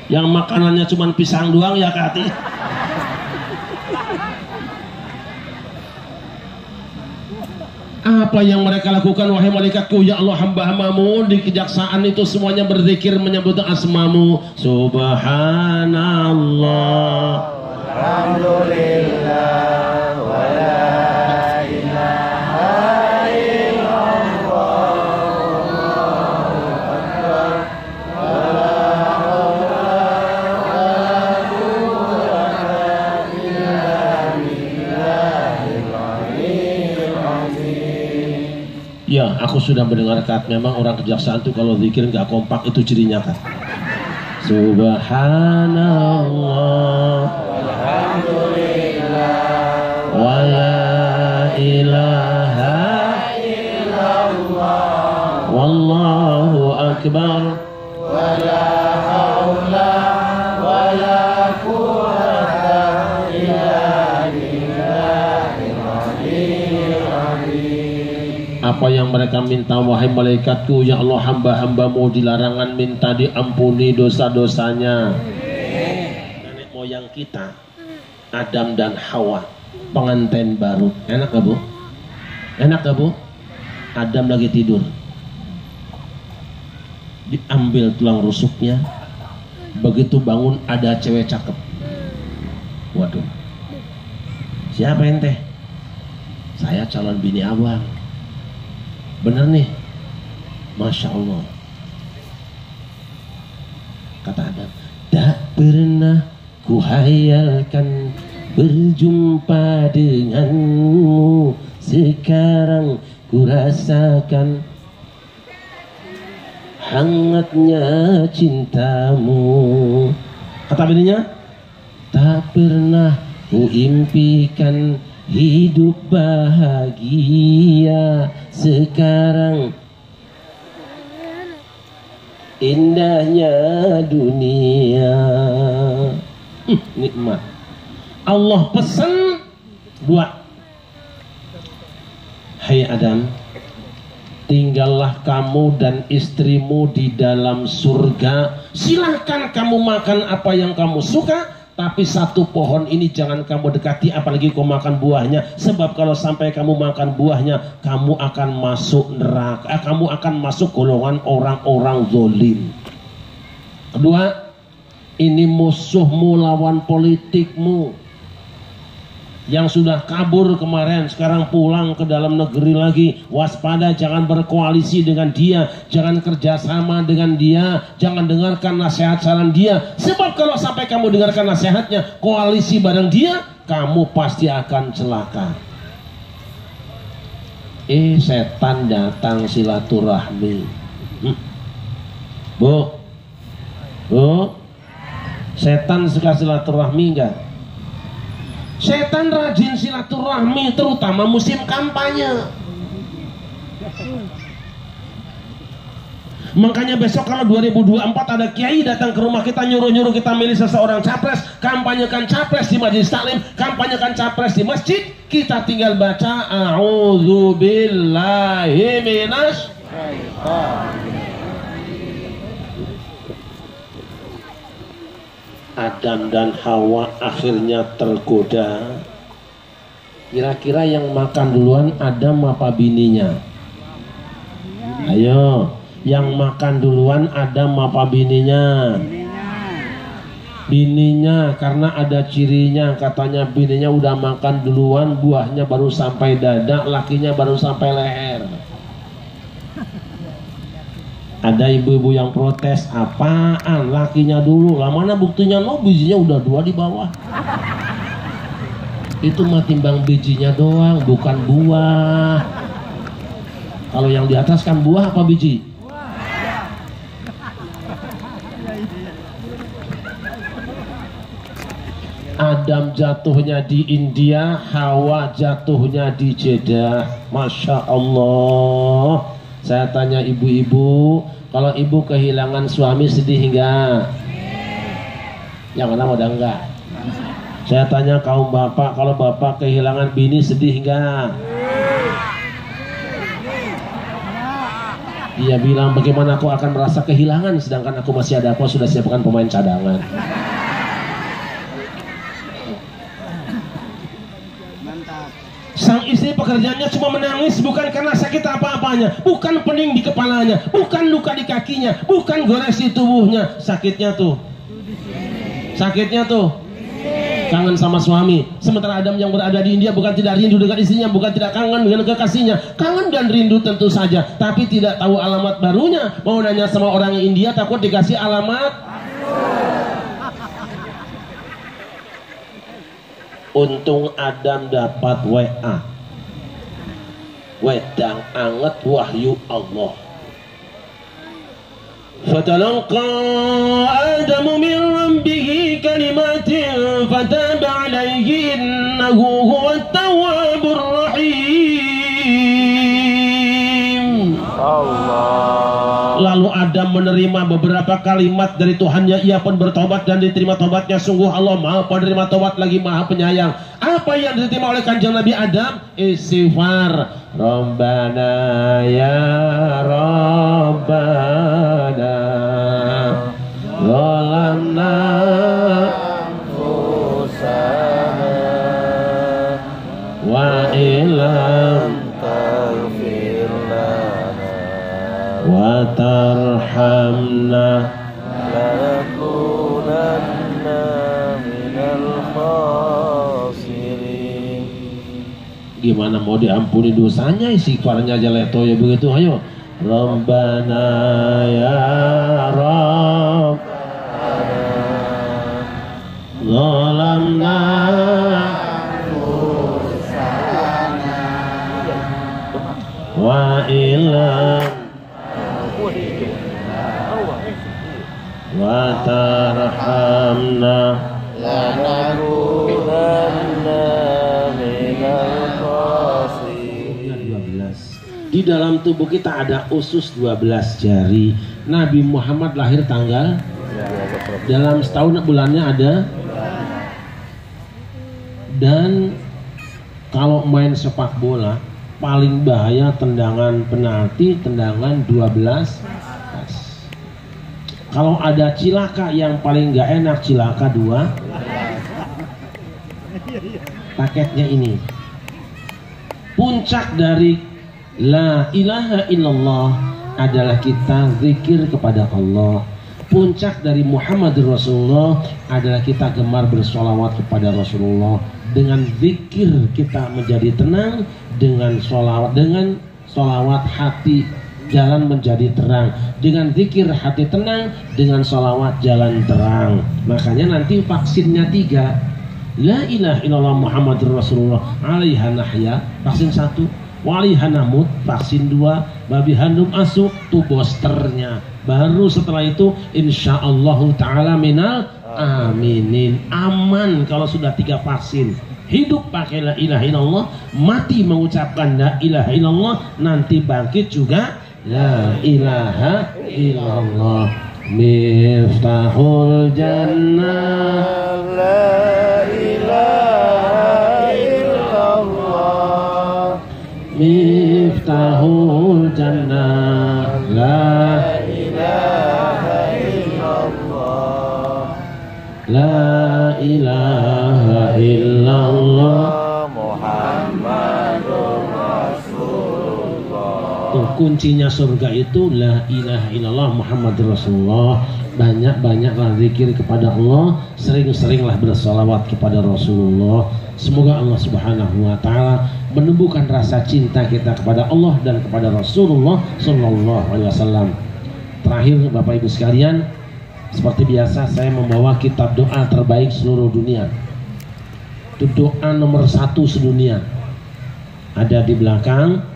Yang makanannya cuma pisang doang ya Kat. Apa yang mereka lakukan wahai malaikatku? Ya Allah, hamba-hambamu di kejaksaan itu semuanya berzikir menyebut asmamu. Subhanallah, alhamdulillah, wa la ilaha illallah, Allahu akbar, wa la hawla wa la quwwata illa billahil aliyyil azim. Ya, aku sudah mendengar Kat, memang orang kejaksaan tuh kalau zikir nggak kompak, itu cirinya Kat. Subhanallah, alhamdulillah, wa la ilaha illallah, wallahu akbar, wa la hawla wa la quwwata illa billahil aliyyil azim. Apa yang mereka minta wahai malaikatku? Ya Allah, hamba-hambamu dilarangan minta diampuni dosa-dosanya. Nenek moyang kita Adam dan Hawa, pengantin baru. Enak gak Bu? Enak gak Bu? Adam lagi tidur, diambil tulang rusuknya, begitu bangun ada cewek cakep. Waduh, siapa ente? Saya calon bini abang. Bener nih, Masya Allah. Kata Adam, tak pernah kuhayalkan berjumpa denganmu, sekarang kurasakan hangatnya cintamu. Kata bininya, tak pernah kuimpikan hidup bahagia sekarang, indahnya dunia. Nikmat. Allah pesan dua. Hai Adam, tinggallah kamu dan istrimu di dalam surga. Silahkan kamu makan apa yang kamu suka, tapi satu pohon ini jangan kamu dekati, apalagi kau makan buahnya. Sebab kalau sampai kamu makan buahnya, kamu akan masuk neraka. Kamu akan masuk golongan orang-orang zalim. Kedua, ini musuhmu, lawan politikmu yang sudah kabur kemarin, sekarang pulang ke dalam negeri lagi. Waspada, jangan berkoalisi dengan dia, jangan kerjasama dengan dia, jangan dengarkan nasihat saran dia. Sebab kalau sampai kamu dengarkan nasihatnya, koalisi bareng dia, kamu pasti akan celaka. Setan datang silaturahmi. Bu, setan suka silaturahmi enggak? Setan rajin silaturahmi, terutama musim kampanye. Makanya besok kalau 2024 ada kiai datang ke rumah kita, nyuruh-nyuruh kita milih seseorang capres, kampanyekan capres di majelis taklim, kampanyekan capres di masjid, kita tinggal baca a'udzubillahi minasy Adam dan Hawa akhirnya tergoda. Kira-kira yang makan duluan Adam apa bininya? Ayo, yang makan duluan Adam apa bininya? Bininya, karena ada cirinya. Katanya bininya udah makan duluan, buahnya baru sampai dada, lakinya baru sampai leher. Ada ibu-ibu yang protes, apaan lakinya dulu, lah mana buktinya bijinya udah 2 di bawah. Itu mah timbang bijinya doang, bukan buah. Kalau yang di atas kan buah apa biji? Adam jatuhnya di India, Hawa jatuhnya di Jeddah. Masya Allah. Saya tanya ibu-ibu, kalau ibu kehilangan suami sedih enggak? Yang mana udah enggak? Saya tanya kaum bapak, kalau bapak kehilangan bini sedih enggak? Dia bilang, bagaimana aku akan merasa kehilangan sedangkan aku masih ada, aku sudah siapkan pemain cadangan. Sang istri pekerjaannya cuma menangis, bukan karena sakit apa-apanya, bukan pening di kepalanya, bukan luka di kakinya, bukan gores di tubuhnya. Sakitnya tuh kangen sama suami. Sementara Adam yang berada di India bukan tidak rindu dengan istrinya, bukan tidak kangen dengan kekasihnya, kangen dan rindu tentu saja, tapi tidak tahu alamat barunya. Mau nanya sama orang India, takut dikasih alamat. Untung Adam dapat WA, wedang anget wahyu Allah. Fatalaqa Adamu min rabbihi kalimatin fataba alaihi innahu huwat tawwabur rahim. Allah. Lalu Adam menerima beberapa kalimat dari Tuhannya, ia pun bertobat dan diterima tobatnya. Sungguh Allah Maha penerima tobat lagi Maha penyayang. Apa yang diterima oleh kanjeng Nabi Adam? Istighfar. Rabbana ya Rabbana zalamna anfusana wa ilam taghfir lana wa tarhamna lanakunanna minal khasirin. Gimana mau diampuni dosanya, istighfarnya aja letoy begitu. Ayo, Rabbana ya Rabbana zalamna anfusana wa ilam wa tarhamna lanakunanna minal Di dalam tubuh kita ada usus 12 jari. Nabi Muhammad lahir tanggal, dalam setahun bulannya ada. Dan kalau main sepak bola paling bahaya tendangan penalti, tendangan 12. Kalau ada cilaka yang paling gak enak, cilaka 2. Paketnya ini. Puncak dari La ilaha illallah adalah kita zikir kepada Allah. Puncak dari Muhammad Rasulullah adalah kita gemar bersolawat kepada Rasulullah. Dengan zikir kita menjadi tenang, dengan solawat hati jalan menjadi terang. Dengan zikir hati tenang, dengan solawat jalan terang. Makanya nanti vaksinnya 3. La ilaha illallah Muhammad Rasulullah alaiha nahya, vaksin 1. Walihanamut vaksin 2, babi handum asuk tuh boosternya. Baru setelah itu insyaallah ta'ala minal aminin. Aman kalau sudah 3 vaksin. Hidup pakai la ilaha illallah, mati mengucapkan la ilaha illallah, nanti bangkit juga la ilaha illallah. Miftahul jannah la ilaha illallah. Miftahul jannah la ilaha illallah. La ilaha illallah Muhammadur Rasulullah. Tuh, kuncinya surga itu la ilaha illallah Muhammadur Rasulullah. Banyak-banyaklah zikir kepada Allah, sering-seringlah bersalawat kepada Rasulullah. Semoga Allah Subhanahu wa taala menumbuhkan rasa cinta kita kepada Allah dan kepada Rasulullah sallallahu alaihi wasallam. Terakhir Bapak Ibu sekalian, seperti biasa saya membawa kitab doa terbaik seluruh dunia. Itu doa nomor 1 sedunia. Ada di belakang.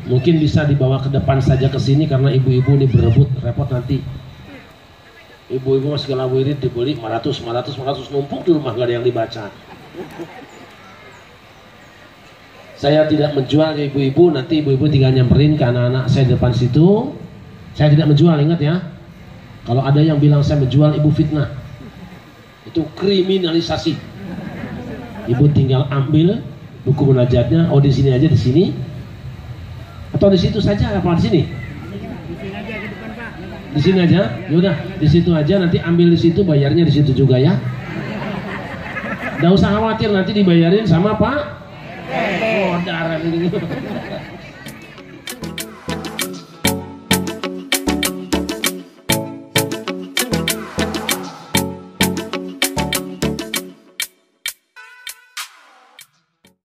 Mungkin bisa dibawa ke depan saja ke sini karena ibu-ibu ini berebut, repot nanti. Ibu-ibu segala wirid dibeli 500 numpuk di rumah, gak ada yang dibaca. Saya tidak menjual ke ibu-ibu, nanti ibu-ibu tinggal nyamperin ke anak-anak saya depan situ. Saya tidak menjual, ingat ya. Kalau ada yang bilang saya menjual, ibu fitnah. Itu kriminalisasi. Ibu tinggal ambil buku munajatnya, oh di sini aja, di sini. Atau di situ saja, apa di sini? Di sini aja, yaudah di situ aja, nanti ambil di situ, bayarnya di situ juga ya. Nggak usah khawatir nanti dibayarin sama Pak. Oh, darah ini.